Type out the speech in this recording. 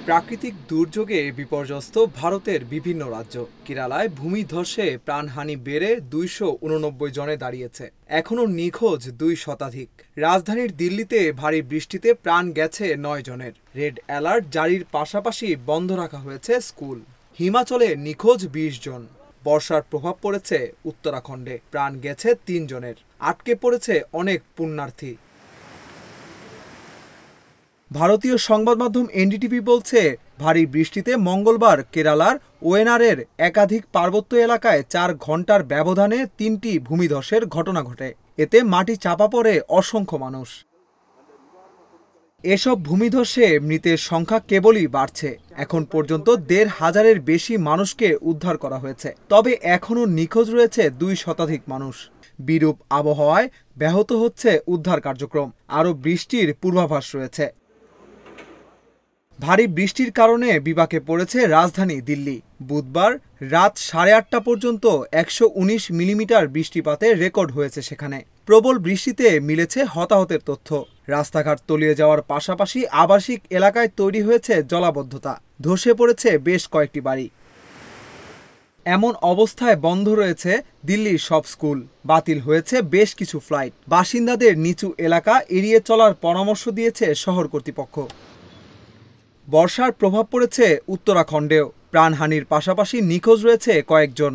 প্রাকৃতিক দুর্যোগে বিপর্যস্ত ভারতের বিভিন্ন রাজ্য। কেরালায় ভূমিধসে প্রাণহানি বেড়ে ২৮৯ জনে দাঁড়িয়েছে। এখনও নিখোঁজ ২ শতাধিক। রাজধানীর দিল্লিতে ভারী বৃষ্টিতে প্রাণ গেছে ৯ জনের। রেড অ্যালার্ট জারির পাশাপাশি বন্ধ রাখা হয়েছে স্কুল। হিমাচলে নিখোঁজ ২০ জন। বর্ষার প্রভাব পড়েছে উত্তরাখণ্ডে, প্রাণ গেছে ৩ জনের। আটকে পড়েছে অনেক পুণ্যার্থী। ভারতীয় সংবাদ মাধ্যম এনডিটিভি বলছে, ভারী বৃষ্টিতে মঙ্গলবার কেরালার ওয়েনারের একাধিক পার্বত্য এলাকায় ৪ ঘন্টার ব্যবধানে ৩টি ভূমিধসের ঘটনা ঘটে। এতে মাটি চাপা পড়ে অসংখ্য মানুষ। এসব ভূমিধসে মৃতের সংখ্যা কেবলই বাড়ছে। এখন পর্যন্ত ১৫০০-এর বেশি মানুষকে উদ্ধার করা হয়েছে, তবে এখনও নিখোঁজ রয়েছে ২ শতাধিক মানুষ। বিরূপ আবহাওয়ায় ব্যাহত হচ্ছে উদ্ধার কার্যক্রম। আরও বৃষ্টির পূর্বাভাস রয়েছে। ভারী বৃষ্টির কারণে বিপাকে পড়েছে রাজধানী দিল্লি। বুধবার রাত ৮:৩০ পর্যন্ত ১১৯ মিলিমিটার বৃষ্টিপাতের রেকর্ড হয়েছে সেখানে। প্রবল বৃষ্টিতে মিলেছে হতাহতের তথ্য। রাস্তাঘাট তলিয়ে যাওয়ার পাশাপাশি আবাসিক এলাকায় তৈরি হয়েছে জলাবদ্ধতা। ধসে পড়েছে বেশ কয়েকটি বাড়ি। এমন অবস্থায় বন্ধ রয়েছে দিল্লির সব স্কুল। বাতিল হয়েছে বেশ কিছু ফ্লাইট। বাসিন্দাদের নিচু এলাকা এড়িয়ে চলার পরামর্শ দিয়েছে শহর কর্তৃপক্ষ। বর্ষার প্রভাব পড়েছে উত্তরাখণ্ডেও। প্রাণহানির পাশাপাশি নিখোঁজ রয়েছে কয়েকজন।